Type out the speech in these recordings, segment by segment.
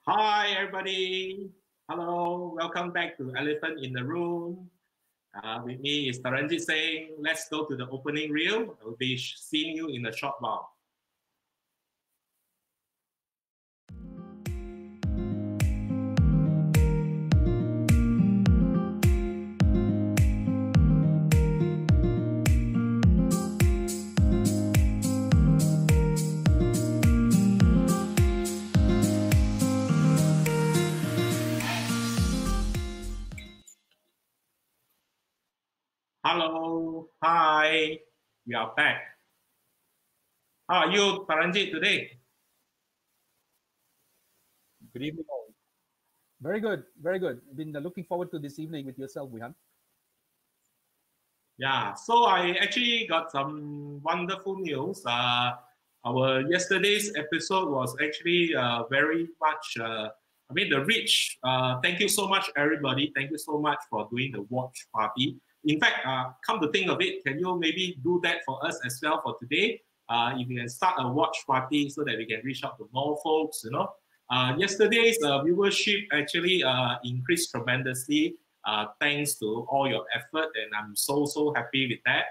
Hi, everybody. Hello, welcome back to Elephant in the Room. With me is Taranjit saying, let's go to the opening reel. I will be seeing you in a short while. Hello, hi, we are back. How are you, Taranjit, today? Good evening, all. Very good, very good. I've been looking forward to this evening with yourself, Wihan. Yeah, so I actually got some wonderful news. Our yesterday's episode was actually very much, the reach. Thank you so much, everybody. Thank you so much for doing the watch party. In fact, come to think of it, can you maybe do that for us as well for today? If you can start a watch party so that we can reach out to more folks, Yesterday's viewership actually increased tremendously thanks to all your effort, and I'm so happy with that.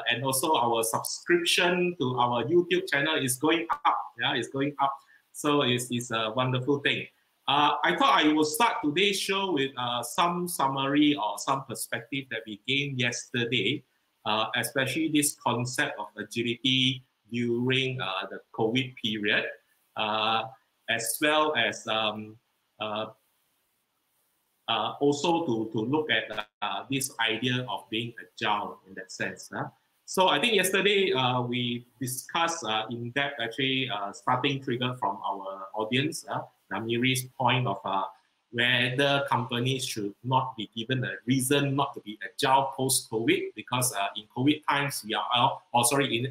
And also our subscription to our YouTube channel is going up. Yeah, it's going up. So it's a wonderful thing. I thought I will start today's show with some summary or some perspective that we gained yesterday, especially this concept of agility during the COVID period, as well as uh, also to look at this idea of being agile in that sense. So I think yesterday we discussed in depth actually starting trigger from our audience, Namiri's point of whether companies should not be given a reason not to be agile post-COVID because in COVID times in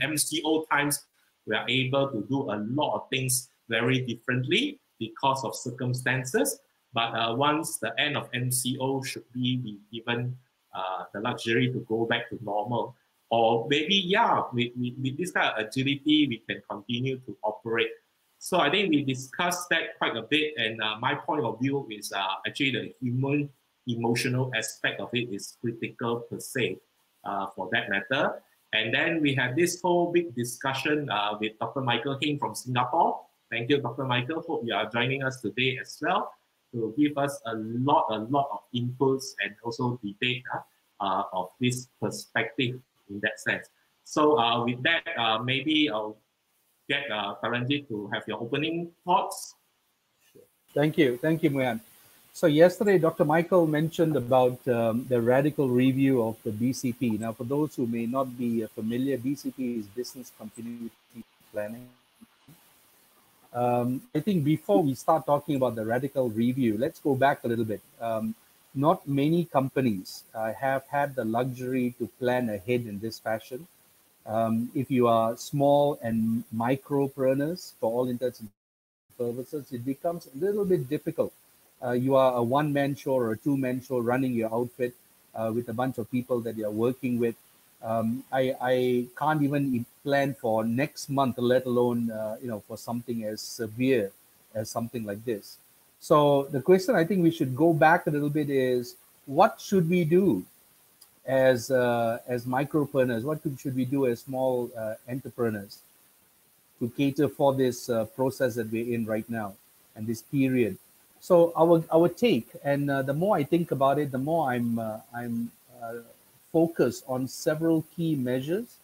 MCO times, we are able to do a lot of things very differently because of circumstances. But once the end of MCO should be given the luxury to go back to normal. Or maybe, with this kind of agility, we can continue to operate. So I think we discussed that quite a bit. And my point of view is actually the emotional aspect of it is critical per se for that matter. And then we had this whole big discussion with Dr. Micheal Heng from Singapore. Thank you, Dr. Micheal. Hope you are joining us today as well to give us a lot of inputs and also debate of this perspective in that sense. So with that, maybe I'll get Taranjit to have your opening thoughts. Thank you, Wihan. So yesterday, Dr. Micheal mentioned about the radical review of the BCP. Now, for those who may not be familiar, BCP is Business Continuity Planning. I think before we start talking about the radical review, let's go back a little bit. Not many companies have had the luxury to plan ahead in this fashion. If you are small and micropreneurs, for all intents and purposes, it becomes a little bit difficult. You are a one-man show or a two-man show running your outfit with a bunch of people that you're working with. I can't even plan for next month, let alone for something as severe as something like this. So the question I think we should go back a little bit is, what should we do as micropreneurs? What should we do as small entrepreneurs to cater for this process that we're in right now and this period? So our take, and the more I think about it, the more I'm focused on several key measures.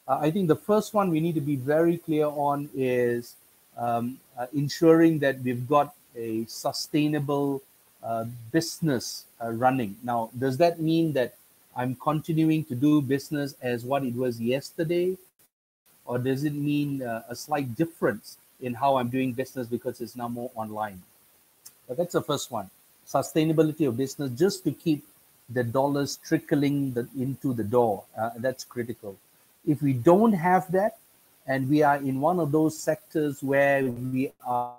I think the first one we need to be very clear on is ensuring that we've got a sustainable business running. Now, does that mean that I'm continuing to do business as what it was yesterday? Or does it mean a slight difference in how I'm doing business because it's now more online? But that's the first one. Sustainability of business, just to keep the dollars trickling into the door. That's critical. If we don't have that, and we are in one of those sectors where we are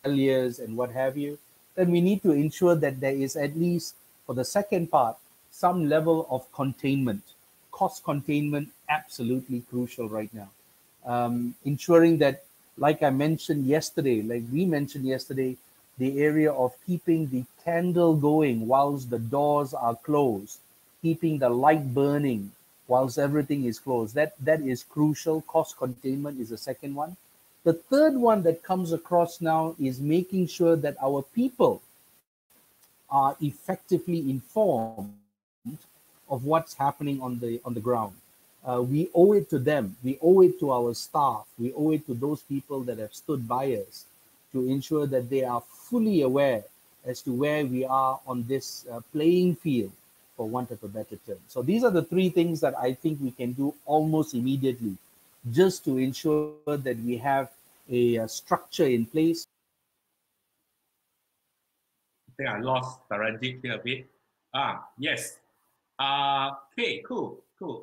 failures and what have you, then we need to ensure that there is, at least for the second part, some level of containment. Cost containment, absolutely crucial right now. Ensuring that like I mentioned yesterday, like we mentioned yesterday, the area of keeping the candle going whilst the doors are closed, keeping the light burning whilst everything is closed. That is crucial. Cost containment is the second one. The third one that comes across now is making sure that our people are effectively informed of what's happening on the ground. We owe it to them. We owe it to our staff. We owe it to those people that have stood by us to ensure that they are fully aware as to where we are on this playing field, for want of a better term. So these are the three things that I think we can do almost immediately, just to ensure that we have a structure in place. I think I lost Taranjit here a bit. Yes. Okay, cool, cool.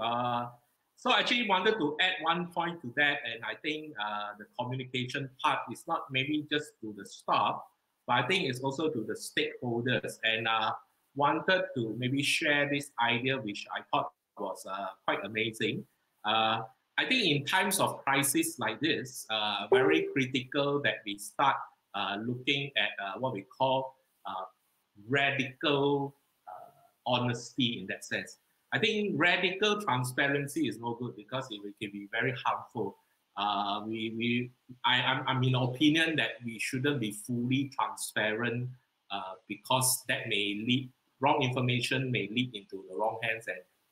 So I actually wanted to add one point to that, and I think the communication part is not maybe just to the staff, but I think it's also to the stakeholders, and wanted to maybe share this idea, which I thought was quite amazing. I think in times of crisis like this, very critical that we start looking at what we call radical honesty in that sense. I think radical transparency is no good because it can be very harmful. I'm in the opinion that we shouldn't be fully transparent because that may lead, wrong information may lead into the wrong hands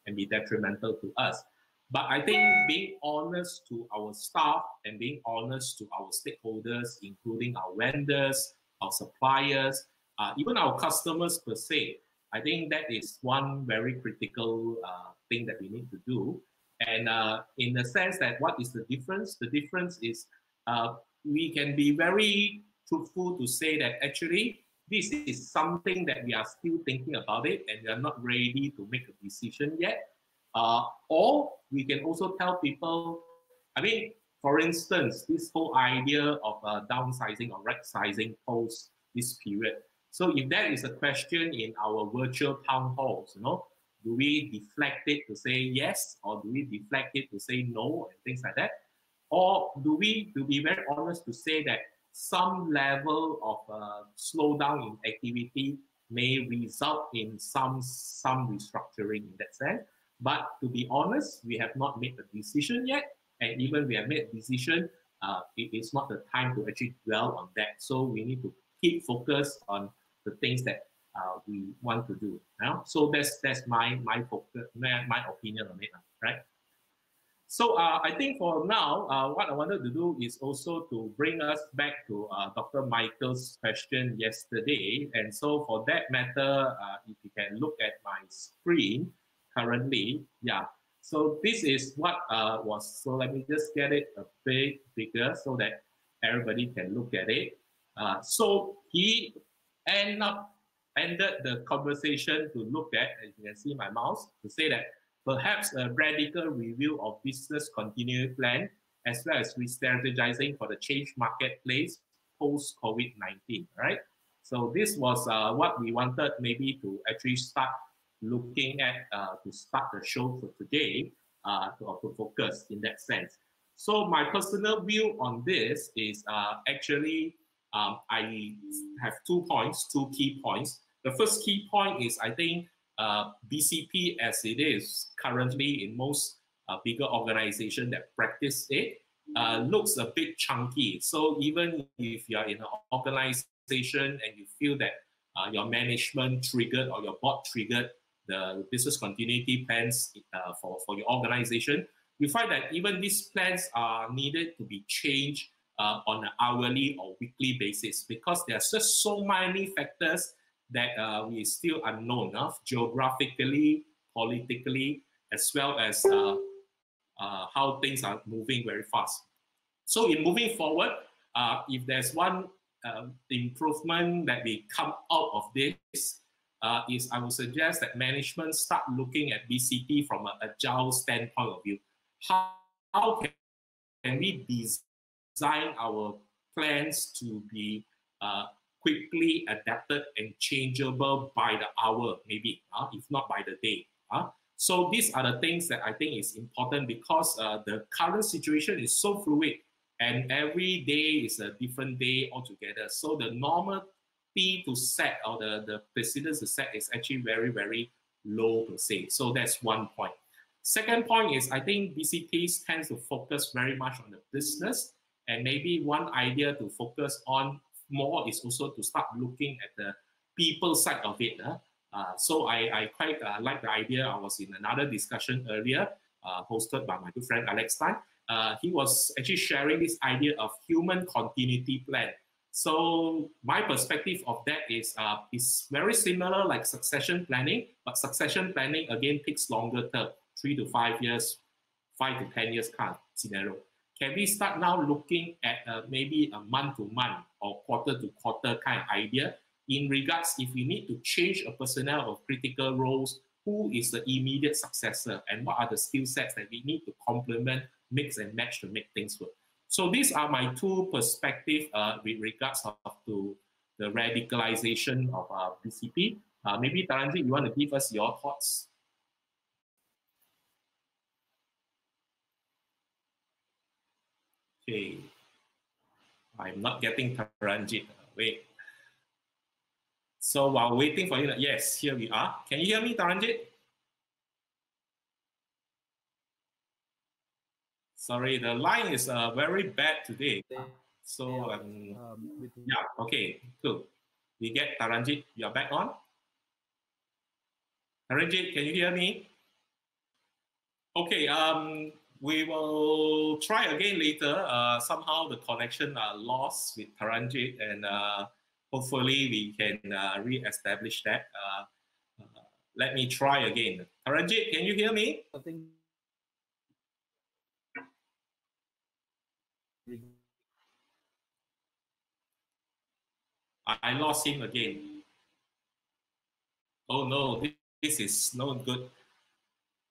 and be detrimental to us. But I think being honest to our staff and being honest to our stakeholders, including our vendors, our suppliers, even our customers per se, I think that is one very critical thing that we need to do. And in the sense that what is the difference? The difference is we can be very truthful to say that actually this is something that we are still thinking about it and we are not ready to make a decision yet. Or we can also tell people, I mean, for instance, this whole idea of downsizing or right sizing post this period. So if that is a question in our virtual town halls, do we deflect it to say yes, or do we deflect it to say no, and things like that? Or do we, to be very honest, to say that some level of slowdown in activity may result in some restructuring in that sense? But to be honest, we have not made a decision yet, and even we have made a decision, it is not the time to actually dwell on that. So we need to keep focused on the things that we want to do. So that's my focus, my opinion on it, right? So I think for now, what I wanted to do is also to bring us back to Dr. Michael's question yesterday. And so for that matter, if you can look at my screen currently, yeah. So this is what was, so let me just get it a bit bigger so that everybody can look at it. So he ended the conversation to look at, as you can see my mouse, to say that perhaps a radical review of business continuity plan, as well as re-strategizing for the change marketplace post-COVID-19, right? So this was what we wanted maybe to actually start looking at to start the show for today, to focus in that sense. So my personal view on this is actually, I have 2 points, 2 key points. The first key point is I think BCP as it is currently in most bigger organizations that practice it looks a bit chunky. So even if you're in an organization and you feel that your management triggered or your board triggered the business continuity plans for your organization, you find that even these plans are needed to be changed on an hourly or weekly basis because there are just so many factors that we still unknown enough geographically, politically, as well as how things are moving very fast. So in moving forward, if there's one improvement that we come out of this, is I would suggest that management start looking at BCP from an agile standpoint of view. How can we design our plans to be quickly adapted and changeable by the hour, maybe, if not by the day. So these are the things that I think is important because the current situation is so fluid. And every day is a different day altogether. So the normal P to set, or the precedence to set, is actually very, very low per se. So that's one point. Second point is, I think BCPs tends to focus very much on the business, and maybe one idea to focus on more is also to start looking at the people side of it. So I quite like the idea. I was in another discussion earlier, hosted by my good friend Alex Tan. He was actually sharing this idea of human continuity plan. So my perspective of that is very similar like succession planning, but succession planning again takes longer term, 3 to 5 years, 5 to 10 years kind of scenario. Can we start now looking at maybe a month-to-month or quarter-to-quarter kind of idea in regards if we need to change a personnel of critical roles, who is the immediate successor and what are the skill sets that we need to complement, mix and match to make things work. So these are my two perspectives with regards to the radicalization of BCP. Maybe Taranjit, you want to give us your thoughts? Okay, I'm not getting Taranjit. Wait. So while waiting for you, yes, here we are. Can you hear me, Taranjit? Sorry, the line is very bad today. So, yeah, okay, cool. We get Taranjit, you're back on. Taranjit, can you hear me? Okay, we will try again later. Somehow the connection lost with Taranjit, and hopefully we can re-establish that. Let me try again. Taranjit, can you hear me? I lost him again. Oh no, this is not good.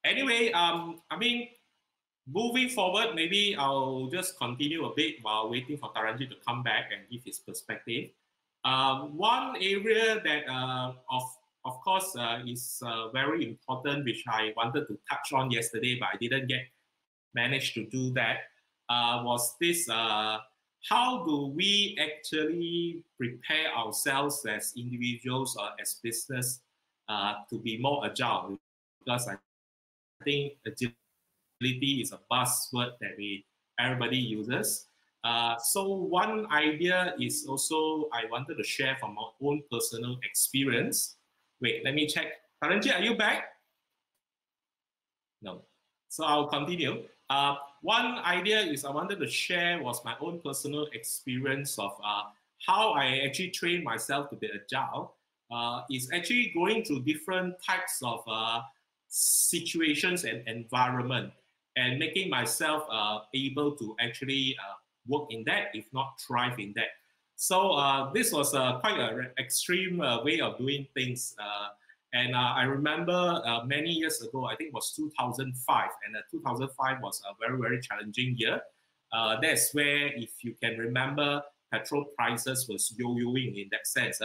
Anyway, I mean, moving forward, maybe I'll just continue a bit while waiting for Taranjit to come back and give his perspective. One area that, of course, is very important, which I wanted to touch on yesterday, but I didn't manage to do that, was this, how do we actually prepare ourselves as individuals or as business to be more agile? Because I think agility is a buzzword that everybody uses. So one idea is also I wanted to share from my own personal experience. Wait, let me check. Taranjit, are you back? No. So I'll continue. One idea is I wanted to share was my own personal experience of how I actually train myself to be agile. Is actually going through different types of situations and environment, and making myself able to actually work in that, if not thrive in that. So this was quite an extreme way of doing things. And I remember many years ago, I think it was 2005, and 2005 was a very, very challenging year. That's where, if you can remember, petrol prices was yo-yoing in that sense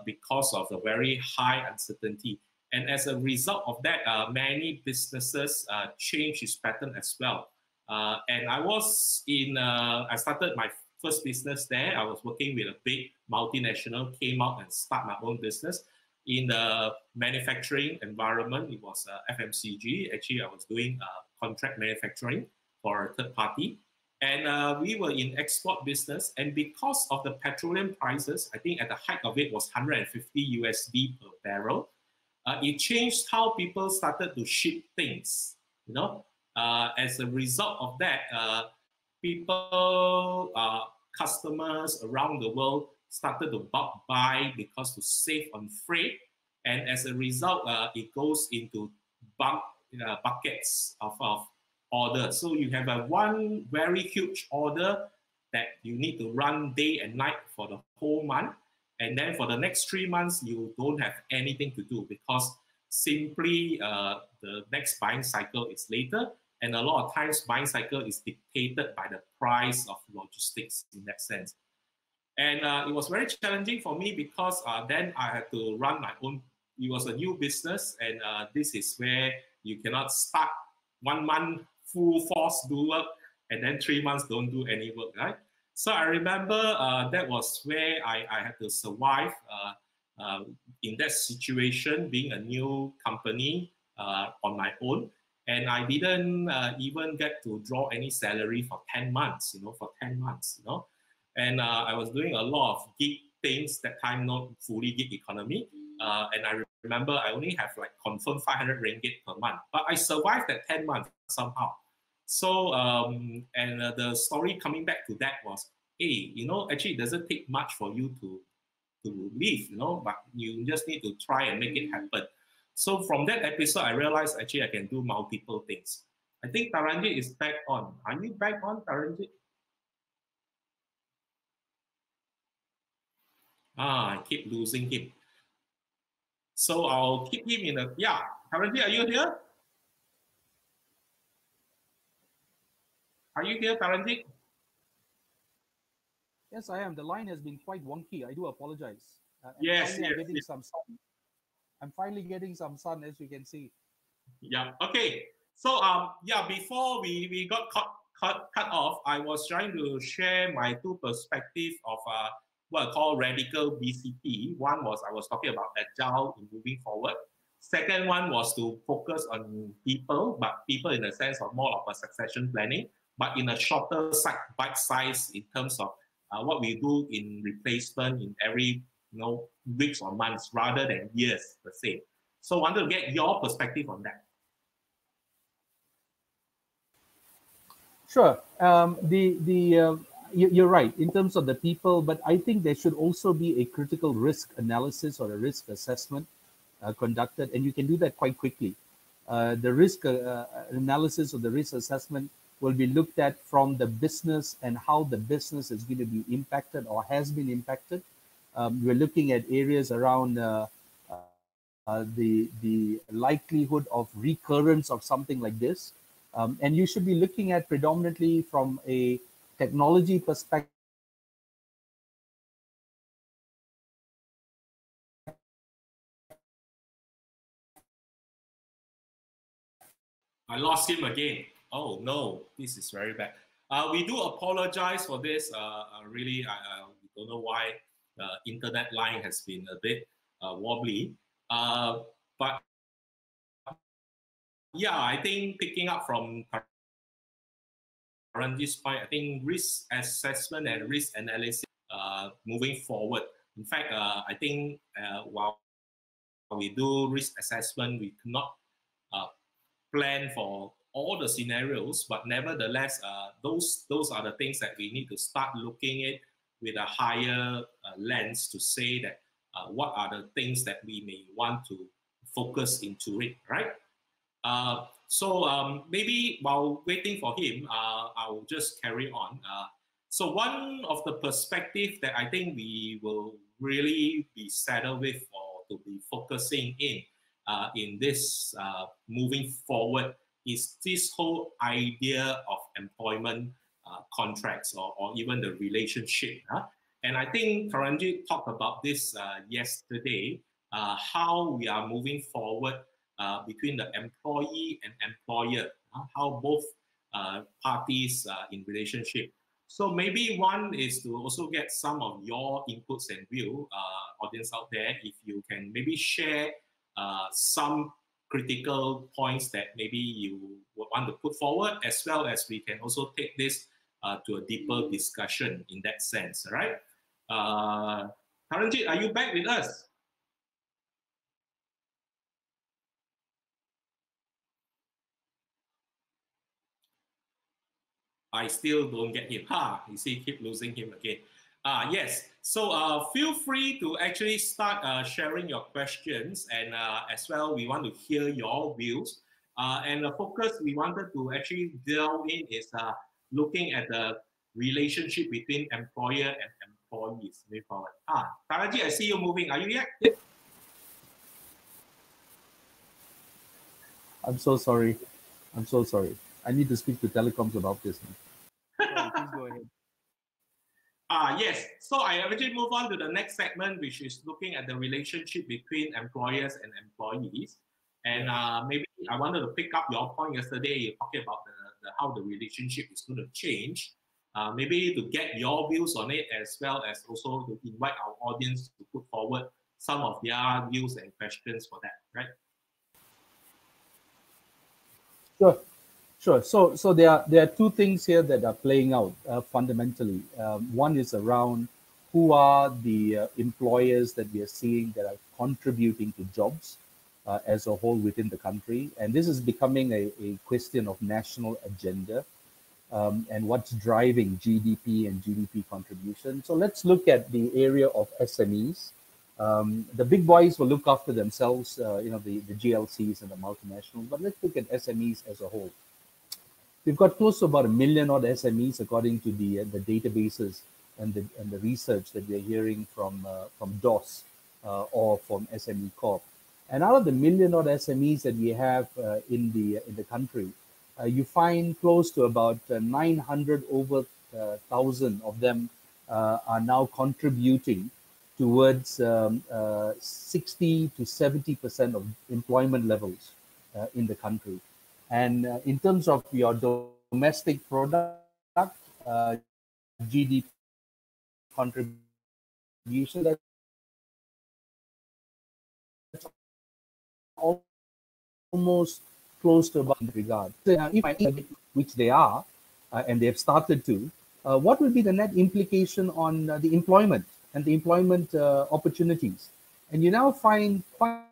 because of the very high uncertainty. And as a result of that, many businesses changed its pattern as well. And I started my first business there. I was working with a big multinational, came out and start my own business. In the manufacturing environment, it was FMCG. Actually, I was doing contract manufacturing for a third party. And we were in export business. And because of the petroleum prices, I think at the height of it was 150 USD per barrel. It changed how people started to ship things. You know, as a result of that, people, customers around the world started to bulk buy because to save on freight, and as a result, it goes into buckets of orders. So you have one very huge order that you need to run day and night for the whole month. And then for the next 3 months, you don't have anything to do because simply the next buying cycle is later. And a lot of times buying cycle is dictated by the price of logistics in that sense. And it was very challenging for me because then I had to run my own. It was a new business, and this is where you cannot start 1 month full force do work and then 3 months don't do any work, right? So I remember that was where I had to survive in that situation, being a new company on my own. And I didn't even get to draw any salary for 10 months, for 10 months, And I was doing a lot of gig things that time, not fully gig economy. And I remember I only have like confirmed 500 ringgit per month, but I survived that 10 months somehow. So, the story coming back to that was, hey, actually it doesn't take much for you to leave, but you just need to try and make it happen. So from that episode, I realized actually I can do multiple things. I think Taranjit is back on. Are you back on, Taranjit? I keep losing him. So I'll keep him in a, yeah. Taranjit, are you here? Are you here, Taranjit? Yes, I am. The line has been quite wonky. I do apologize. Yes, finally, yes, I'm getting yes. some sun. I'm finally getting some sun, as you can see. Yeah. Okay. So yeah, before we got cut off, I was trying to share my two perspectives of what I call radical BCP. One was I was talking about agile in moving forward. Second one was to focus on people, but people in the sense of more of a succession planning, but in a shorter bite size in terms of what we do in replacement in every weeks or months rather than years per se. So I wanted to get your perspective on that. Sure. You're right in terms of the people, but I think there should also be a critical risk analysis or a risk assessment conducted, and you can do that quite quickly. The risk analysis or the risk assessment will be looked at from the business and how the business is going to be impacted or has been impacted. We're looking at areas around the likelihood of recurrence of something like this. And you should be looking at predominantly from a technology perspective. I lost him again. Oh no, this is very bad. We do apologize for this. Really, we don't know why the internet line has been a bit wobbly. But yeah, I think picking up from this point, I think risk assessment and risk analysis moving forward. In fact, I think while we do risk assessment, we cannot plan for all the scenarios, but nevertheless, those are the things that we need to start looking at with a higher lens to say that what are the things that we may want to focus into it, right? So maybe while waiting for him, I'll just carry on. So one of the perspectives that I think we will really be saddled with or to be focusing in this moving forward is this whole idea of employment contracts or even the relationship. And I think Taranjit talked about this yesterday, how we are moving forward between the employee and employer, how both parties in relationship. So maybe one is to also get some of your inputs and view, audience out there, if you can maybe share some critical points that maybe you would want to put forward, as well as we can also take this to a deeper discussion in that sense, right? Taranjit, are you back with us? I still don't get him. You see, keep losing him again. Yes, so feel free to actually start sharing your questions, and as well, we want to hear your views. And the focus we wanted to actually delve in is looking at the relationship between employer and employees. Moving forward. Taraji, I see you moving. Are you yet? I'm so sorry. I'm so sorry. I need to speak to telecoms about this now. Sorry, please go ahead. Yes. So I actually move on to the next segment, which is looking at the relationship between employers and employees. And maybe I wanted to pick up your point yesterday. You're talking about how the relationship is going to change. Maybe to get your views on it, as well as also to invite our audience to put forward some of their views and questions for that, right? Sure, sure. So there are two things here that are playing out fundamentally. One is around who are the employers that we are seeing that are contributing to jobs as a whole within the country, and this is becoming a question of national agenda. And what's driving GDP and GDP contribution. So let's look at the area of SMEs. The big boys will look after themselves, the GLCs and the multinationals, but let's look at SMEs as a whole. We've got close to about 1 million odd SMEs according to the databases and the research that we're hearing from DOS or from SME Corp. And out of the 1 million odd SMEs that we have in the country, you find close to about 900 over 1,000 of them are now contributing towards 60 to 70% of employment levels in the country. And in terms of your domestic product, GDP contribution, that's almost close to about in regard. Which they are, and they have started to, what will be the net implication on the employment and the employment opportunities? And you now find quite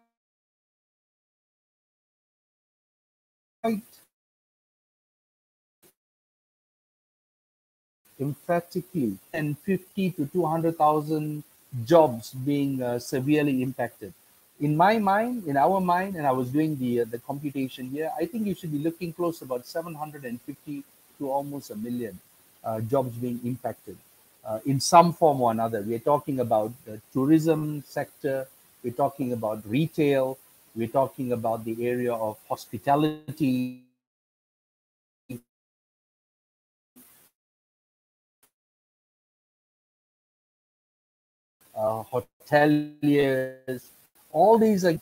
emphatically and 50 to 200,000 jobs being severely impacted. In my mind, in our mind, and I was doing the computation here, I think you should be looking close to about 750 to almost 1 million jobs being impacted in some form or another. We're talking about the tourism sector, we're talking about retail, we're talking about the area of hospitality, hoteliers. All these are,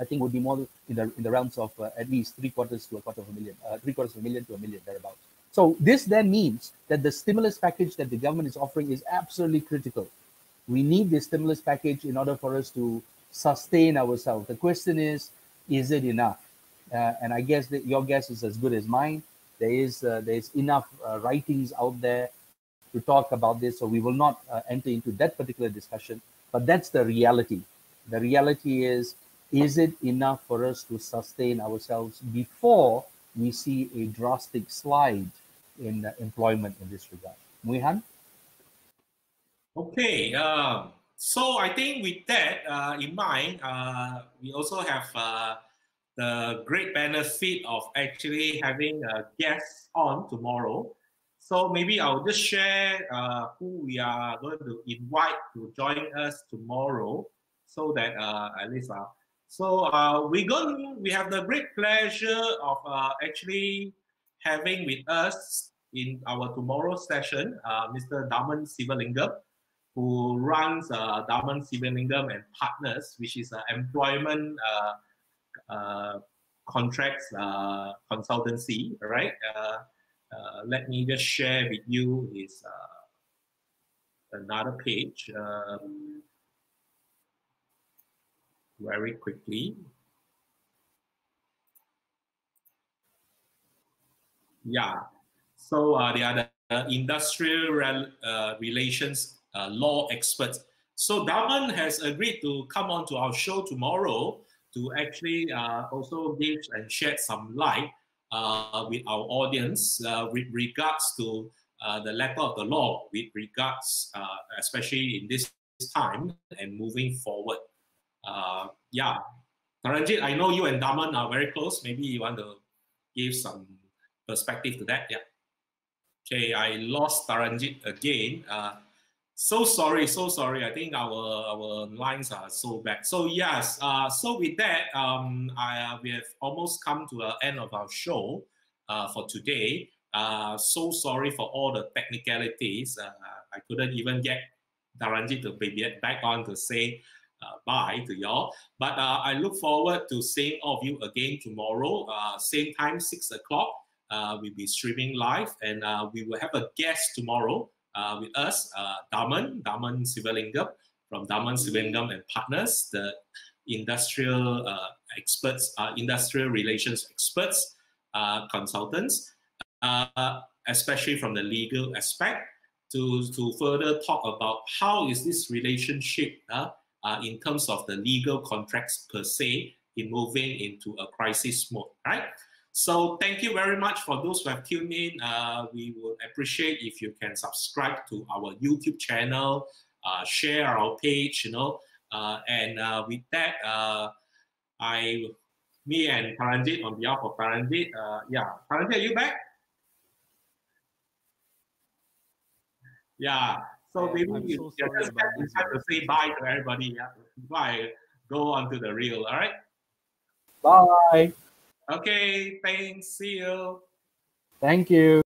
I think, would be more in the realms of at least 3/4 to 1/4 of a million, 3/4 of a million to 1 million thereabouts. So this then means that the stimulus package that the government is offering is absolutely critical. We need this stimulus package in order for us to sustain ourselves. The question is it enough? And I guess that your guess is as good as mine. There's enough writings out there to talk about this, so we will not enter into that particular discussion. But that's the reality. The reality is it enough for us to sustain ourselves before we see a drastic slide in employment in this regard? Muihan? Okay, so I think with that in mind, we also have the great benefit of actually having a guest on tomorrow. So maybe I'll just share who we are going to invite to join us tomorrow, so that at least we have the great pleasure of actually having with us in our tomorrow session Mr. Daman Sivalingam, who runs Daman Sivalingam and Partners, which is an employment contracts consultancy, right? Let me just share with you his another page very quickly. Yeah, so they are the industrial relations law experts. So Daman has agreed to come on to our show tomorrow to actually also give and shed some light with our audience with regards to the letter of the law, with regards, especially in this time and moving forward. Yeah, Taranjit, I know you and Daman are very close. Maybe you want to give some perspective to that. Yeah. Okay, I lost Taranjit again. So sorry. I think our lines are so bad. So yes, so with that, we have almost come to the end of our show for today. So sorry for all the technicalities. I couldn't even get Taranjit to be back on to say bye to y'all. But I look forward to seeing all of you again tomorrow, same time, 6 o'clock. We'll be streaming live, and we will have a guest tomorrow with us, Daman Sivalingam from Daman Sivalingam and Partners, the industrial experts, industrial relations experts, consultants, especially from the legal aspect, to further talk about how is this relationship in terms of the legal contracts per se in moving into a crisis mode, right? So thank you very much for those who have tuned in. We would appreciate if you can subscribe to our YouTube channel, share our page, and with that, me and Paranjit, on behalf of Paranjit, Paranjit, are you back? Yeah. So maybe I'm so sorry just about this. have to say bye to everybody. Yeah. Bye. Go on to the reel. All right. Bye. Okay. Thanks. See you. Thank you.